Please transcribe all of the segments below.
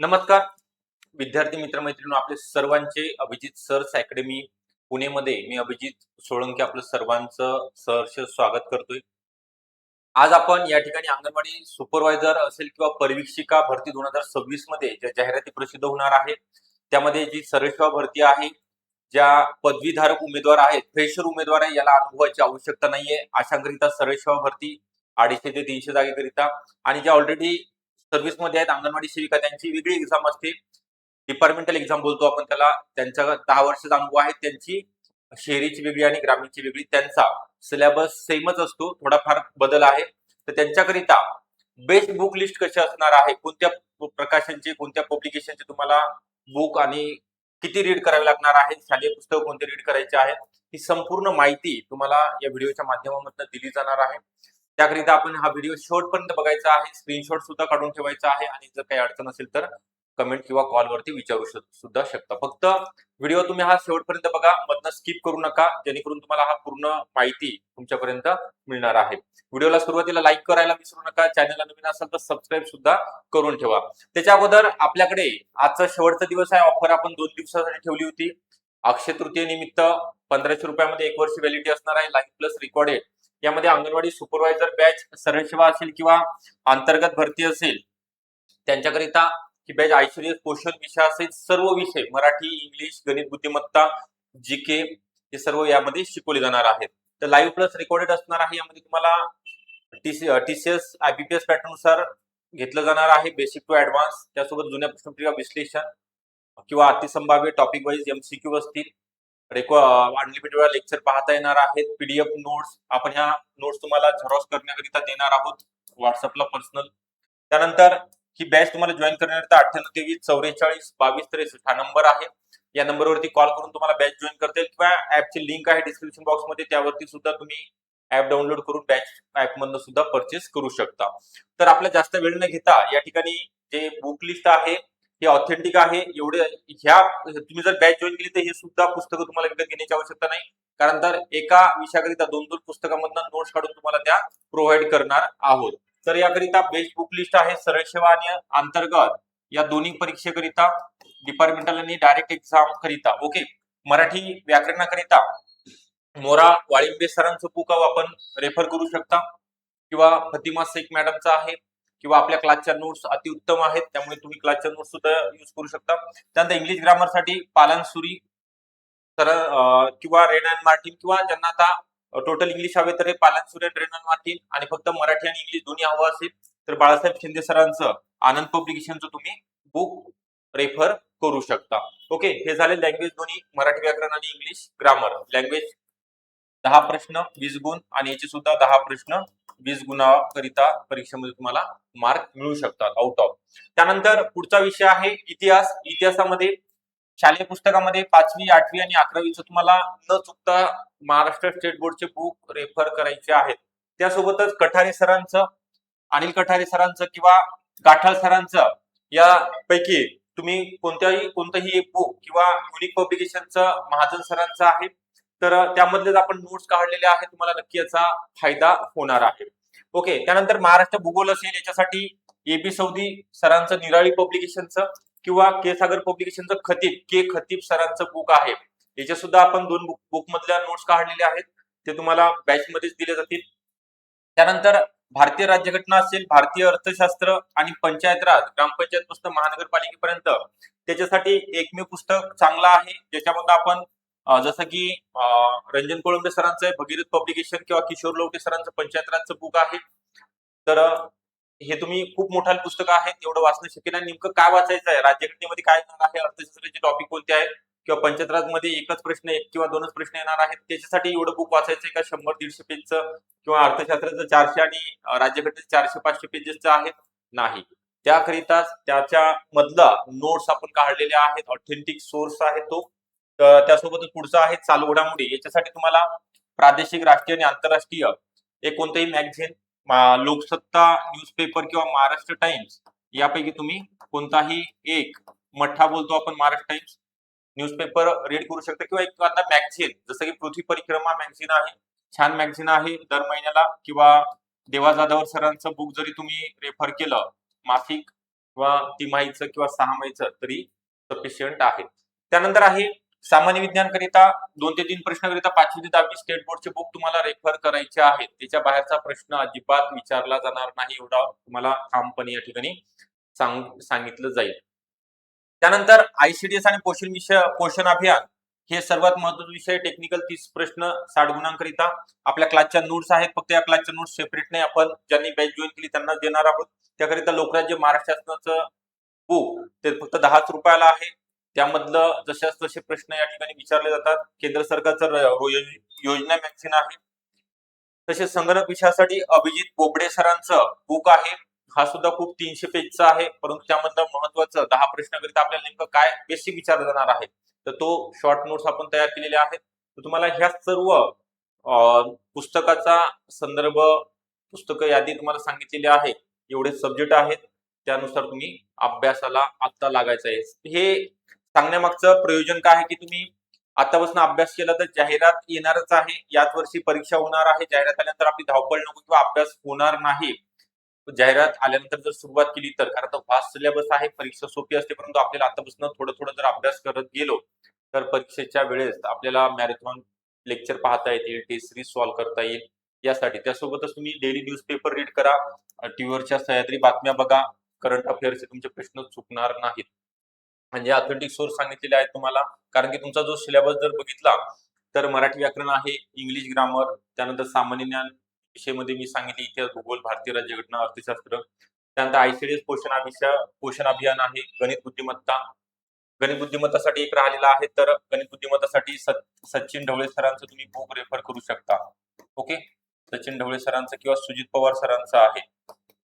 नमस्कार विद्यार्थी मित्रमैत्रिणी आपले सर्वांचे अभिजित सर्स अकॅडमी पुणेमध्ये मी अभिजित सोळंके आपलं सर्वांचं सहर्ष स्वागत करतोय। आज आपण या ठिकाणी अंगणवाडी सुपरवायझर असेल किंवा परिवीक्षिका भरती 2026 मध्ये ज्या जाहिराती प्रसिद्ध होणार आहे त्यामध्ये जी सरळ भरती आहे, ज्या पदवीधारक उमेदवार आहेत, फ्रेशर उमेदवार आहे, याला अनुभवाची आवश्यकता नाहीये अशांकरिता सरळ भरती 250 ते 300 जागेकरिता आणि ज्या ऑलरेडी सर्व्हिस मध्ये आहेत अंगणवाडी सेविका त्यांची वेगळी एक्झाम असते, डिपार्टमेंटल एक्झाम बोलतो आपण त्याला, त्यांचा 10 वर्षाचा अनुभव आहे, त्यांची शहरीची वेगळी आणि ग्रामीणची वेगळी, त्यांचा सिलेबस सेमच असतो, थोडाफार बदल आहे। तर त्यांच्याकरिता बेस्ट बुक लिस्ट कशी असणार आहे, कोणत्या प्रकाशनचे कोणत्या पब्लिकेशनचे तुम्हाला बुक आणि किती रीड करावे लागणार आहे, शालेय पुस्तक कोणते रीड करायचे आहे, ही संपूर्ण माहिती तुम्हाला या व्हिडिओच्या माध्यमातून दिली जाणार आहे। त्याकरिता आपण हा व्हिडिओ शेवटपर्यंत बघायचा आहे, स्क्रीनशॉट सुद्धा काढून ठेवायचा आहे आणि जर काही अडचण असेल तर कमेंट किंवा कॉल वरती विचारू सुद्धा शकता। फक्त व्हिडिओ तुम्ही हा शेवटपर्यंत बघा, मधनं स्किप करू नका, जेणेकरून तुम्हाला हा पूर्ण माहिती तुमच्यापर्यंत मिळणार आहे। व्हिडिओला सुरुवातीला लाईक करायला विसरू नका, चॅनलला नवीन असाल तर सबस्क्राईब सुद्धा करून ठेवा। त्याच्या अगोदर आपल्याकडे आजचा शेवटचा दिवस आहे, ऑफर आपण 2 दिवसासाठी ठेवली होती। अक्षय तृतीय निमित्त 1500 रुपयामध्ये 1 वर्ष व्हॅलिडिटी असणार आहे, लाईव्ह प्लस रेकॉर्डेड। यामध्ये अंगणवाडी सुपरवायझर बॅच सरळ सेवा असेल किंवा अंतर्गत भरती असेल त्यांच्याकरिता ही बॅच ऐश्वर्य पोषण विषय असेल, सर्व विषय मराठी, इंग्लिश, गणित, बुद्धिमत्ता, जीके हे सर्व यामध्ये शिकवले जाणार आहेत। तर लाईव्ह प्लस रेकॉर्डेड असणार आहे, यामध्ये तुम्हाला टीसीएस आयबीपीएस पॅटर्न नुसार घेतलं जाणार आहे, बेसिक टू ऍडव्हान्स, त्यासोबत जुन्या प्रश्नपत्रिका विश्लेषण किंवा अतिसंभाव्य टॉपिक वाईज एमसीक्यू असतील, अनलिमिटेड वेळा लेक्चर पाहता येणार आहेत, पीडीएफ नोट्स आपण ह्या नोट्स तुम्हाला झेरॉक्स करण्याकरिता देणार आहोत व्हॉट्सअपला पर्सनल। त्यानंतर ही बॅच तुम्हाला जॉईन करण्याकरिता 98 23 44 22 63 हा नंबर आहे, या नंबरवरती कॉल करून तुम्हाला बॅच जॉईन करता येईल किंवा ऍपची लिंक आहे डिस्क्रिप्शन बॉक्स मध्ये, त्यावरती सुद्धा तुम्ही ऍप डाउनलोड करून बॅच ऍप मधून सुद्धा परचेस करू शकता। तर आपला जास्त वेळ न घेता या ठिकाणी जे बुक लिस्ट आहे हे ऑथेंटिक आहे, एवढे ह्या तुम्ही जर बॅच जॉईन केली तर हे सुद्धा पुस्तकं तुम्हाला विकत घेण्याची आवश्यकता नाही, कारण तर एका विषयाकरिता 2-2 पुस्तकांमधून नोट्स काढून तुम्हाला त्या प्रोव्हाइड करणार आहोत। तर याकरिता बेस्ट बुक लिस्ट आहे सरळ सेवा आणि अंतर्गत या दोन्ही परीक्षेकरिता, डिपार्टमेंटल आणि डायरेक्ट एक्झाम करिता। ओके, मराठी व्याकरणाकरिता मोरा वाळिंबे सरांचं बुक आपण रेफर करू शकता किंवा फतिमा शेख मॅडमचा आहे किंवा आपल्या क्लासच्या नोट्स अतिउत्तम आहेत, त्यामुळे तुम्ही क्लासच्या नोट्स सुद्धा यूज करू शकता। त्यानंतर इंग्लिश ग्रामर साठी पालानसुरी तर किंवा रेनान मार्टिन, किंवा ज्यांना आता टोटल इंग्लिश हवे तर पालानसुरी आणि रेनान मार्टिन, आणि फक्त मराठी आणि इंग्लिश दोन्ही हवं असेल तर बाळासाहेब शिंदे सरांचं आनंद पब्लिकेशनचं तुम्ही बुक रेफर करू शकता। ओके, हे झाले लँग्वेज दोन्ही, मराठी व्याकरण आणि इंग्लिश ग्रामर। लँग्वेज 10 प्रश्न 20 गुण आणि याचे सुद्धा 10 प्रश्न 20 गुणाकरिता परीक्षेमध्ये तुम्हाला मार्क मिळू शकतात आउट ऑफ। त्यानंतर पुढचा विषय आहे इतिहास। इतिहासामध्ये शालेय पुस्तकामध्ये 5वी 8वी आणि 11वीचं तुम्हाला न चुकता महाराष्ट्र स्टेट बोर्डचे बुक रेफर करायचे आहेत। त्यासोबतच कठारे सरांचं, अनिल कठारे सरांचं किंवा गाठाळ सरांचं यापैकी तुम्ही कोणतंही एक बुक किंवा युनिक पब्लिकेशनचं महाजन सरांचं आहे, तर त्यामधलेच आपण नोट्स काढलेले आहेत, तुम्हाला नक्की याचा फायदा होणार आहे। ओके, त्यानंतर महाराष्ट्र भूगोल असेल याच्यासाठी एबी सौदी सरांचं निराळी पब्लिकेशनचं किंवा के सागर पब्लिकेशनचं खतीब सरांचं बुक आहे, याचे सुद्धा आपण 2 बुक मधल्या नोट्स काढलेले आहेत, ते तुम्हाला बॅच मध्येच दिले जातील। त्यानंतर भारतीय राज्यघटना असेल, भारतीय अर्थशास्त्र आणि पंचायत राज, ग्रामपंचायत पासून महानगरपालिकेपर्यंत त्याच्यासाठी एकमेव पुस्तक चांगलं आहे, ज्याच्यामध्ये आपण जसं की रंजन कोळंबे सरांचं आहे भगीरथ पब्लिकेशन किंवा किशोर लवटे सरांचं पंचायत राजचं बुक आहे। तर हे तुम्ही खूप मोठा पुस्तक आहे, एवढं वाचणं शक्य नाही। नेमकं काय वाचायचं आहे, राज्यघटनेमध्ये काय येणार आहे, अर्थशास्त्राचे टॉपिक कोणते आहेत, किंवा पंचायत राज मध्ये एकच प्रश्न, एक किंवा 2च प्रश्न येणार आहेत, त्याच्यासाठी एवढं बुक वाचायचं का 100-150 पेजचं, किंवा अर्थशास्त्राचं 400 आणि राज्यघटनेचे 400-500 पेजेसचं आहे, नाही। त्याकरिता त्याच्या मधला नोट्स आपण काढलेले आहेत, ऑथेंटिक सोर्स आहे तो। त्यासोबतच पुढचा आहे चालू घडामोडी, याच्यासाठी तुम्हाला प्रादेशिक, राष्ट्रीय आणि आंतरराष्ट्रीय एक कोणतेही मॅगझिन, लोकसत्ता न्यूजपेपर किंवा महाराष्ट्र टाइम्स यापैकी तुम्ही कोणताही एक, मठ्ठा बोलतो आपण महाराष्ट्र टाइम्स न्यूजपेपर रीड करू शकता, किंवा एक आता मॅगझिन जसं की पृथ्वी परिक्रमा मॅगझिन आहे, छान मॅगझिन आहे दर महिन्याला, किंवा देवा जाधवर सरांचं बुक जरी तुम्ही रेफर केलं मासिक किंवा तिमाहीचं किंवा 6 महिन्याचं तरी सफिशियंट आहे. त्यानंतर आहे सामान्य विज्ञानकरिता 2 ते 3 प्रश्नाकरिता 5वी ते 10वी स्टेट बोर्डचे बुक तुम्हाला रेफर करायचे आहेत. त्याच्या बाहेरचा प्रश्न अजिबात विचारला जाणार नाही, एवढा तुम्हाला ठामपणे या ठिकाणी सांगितलं जाईल. त्यानंतर आयसीडीएस आणि पोषण अभियान हे सर्वात महत्त्वाचे विषय. टेक्निकल 30 प्रश्न 60 गुणांकरिता आपल्या क्लासच्या नोट्स आहेत. फक्त या क्लासच्या नोट्स सेपरेट नाही, आपण ज्यांनी बॅच जॉईन केली त्यांना देणार आहोत. त्याकरिता लोकराज्य महाराष्ट्र शासनाचं बुक ते फक्त 10च रुपयाला आहे. त्यामधलं जशाच तसे प्रश्न या ठिकाणी विचारले जातात. केंद्र सरकारचं योजना मॅगझिन आहे. तसेच संगणक विषयासाठी अभिजित बोबडे सरांचं बुक आहे. हा सुद्धा खूप 300 पेजचा आहे, परंतु त्यामधलं महत्वाचं 10 प्रश्नाकरिता आपल्याला नेमकं काय बेसिक विचारलं जाणार आहे, तर तो शॉर्ट नोट्स आपण तयार केलेले आहेत. तर तुम्हाला ह्या सर्व पुस्तकाचा संदर्भ, पुस्तक यादी तुम्हाला सांगितलेली आहे. एवढे सब्जेक्ट आहेत, त्यानुसार तुम्ही अभ्यासाला आता लागायचं आहे. हे सांगण्यामागचं प्रयोजन काय आहे की तुम्ही आतापासून अभ्यास केला तर जाहिरात येणारच आहे. याच वर्षी परीक्षा होणार आहे. जाहिरात आल्यानंतर आपली धावपळ नको किंवा अभ्यास होणार नाही. जाहिरात आल्यानंतर जर सुरुवात केली तर, कारण वास्ट सिलेबस आहे, परीक्षा सोपी असते, परंतु आपल्याला आतापासून थोडं थोडं जर अभ्यास करत गेलो तर परीक्षेच्या वेळेस आपल्याला मॅरेथॉन लेक्चर पाहता येतील, टेस्ट सिरीज सॉल्व्ह करता येईल. यासाठी त्यासोबतच तुम्ही डेली न्यूजपेपर रीड करा, टीव्हीवरच्या सह्याद्री बातम्या बघा, करंट अफेअर्सचे तुमचे प्रश्न चुकणार नाहीत. म्हणजे ऑथेंटिक सोर्स सांगितलेले आहेत तुम्हाला. कारण की तुमचा जो सिलेबस जर बघितला तर मराठी व्याकरण आहे, इंग्लिश ग्रामर, त्यानंतर सामान्य ज्ञान विषयमध्ये मी सांगितले इतिहास, भूगोल, भारतीय राज्यघटना, अर्थशास्त्र, त्यानंतर आयसीडीएस पोषण अभियान आहे, गणित बुद्धिमत्तासाठी एक राहिलेला आहे. तर गणित बुद्धिमत्तासाठी सचिन ढवळे सरांचं तुम्ही बुक रेफर करू शकता. ओके, सचिन ढवळे सरांचं किंवा सुजित पवार सरांचं आहे,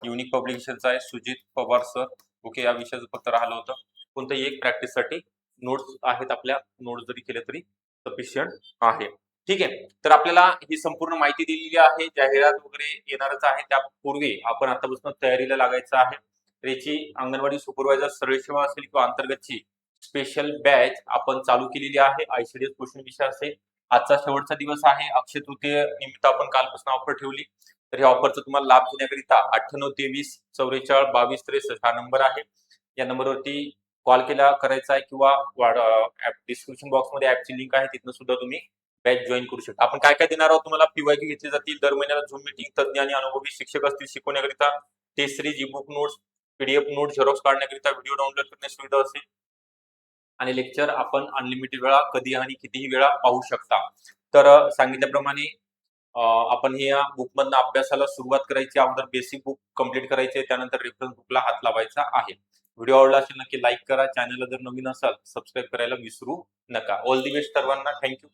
युनिक पब्लिकेशनचं आहे, सुजित पवार सर. ओके, या विषयाचं फक्त राहिलं होतं. कोणत्याही एक प्रॅक्टिससाठी नोट्स आहेत, आपल्या नोट्स जरी केले तरी सफिशियंट आहे. ठीक आहे, तर आपल्याला ही संपूर्ण माहिती दिलेली आहे. जाहिरात वगैरे येणारच आहे, त्यापूर्वी आपण आतापासून तयारीला लागायचं आहे. तर याची अंगणवाडी सुपरवायझर सरळ सेवा असेल किंवा अंतर्गतची स्पेशल बॅच आपण चालू केलेली आहे. आयसीडीएस पोषण विषय असेल. आजचा शेवटचा दिवस आहे. अक्षय तृतीय निमित्त आपण कालपासून ऑफर ठेवली. तर या ऑफरचा तुम्हाला लाभ घेण्याकरिता 9823 44 22 63 हा नंबर आहे. या नंबरवरती कॉल करायचा आहे किंवा डिस्क्रिप्शन बॉक्समध्ये ऍपची लिंक आहे, तिथनं सुद्धा तुम्ही बॅच जॉईन करू शकता. आपण काय काय देणार आहोत तुम्हाला? पीवायक्यू घेतली जातील. दर महिन्याला झूम मीटिंग, तज्ञ आणि अनुभवी शिक्षक असतील शिकवण्याकरिता. Test series, e book notes, PDF notes xerox काढण्याकरिता व्हिडिओ डाउनलोड करण्याची सुविधा असेल. आणि लेक्चर आपण अनलिमिटेड वेळा, कधी आणि कितीही वेळा पाहू शकता. तर सांगितल्याप्रमाणे आपण या बुकमधनं अभ्यासाला सुरुवात करायची. अगोदर बेसिक बुक कम्प्लीट करायचे, त्यानंतर रेफरन्स बुकला हात लावायचा आहे. व्हिडिओ आवडला असेल नक्की लाईक करा. चॅनलला जर नवीन असाल सबस्क्राईब करायला विसरू नका. ऑल दी बेस्ट सर्वांना. थँक्यू.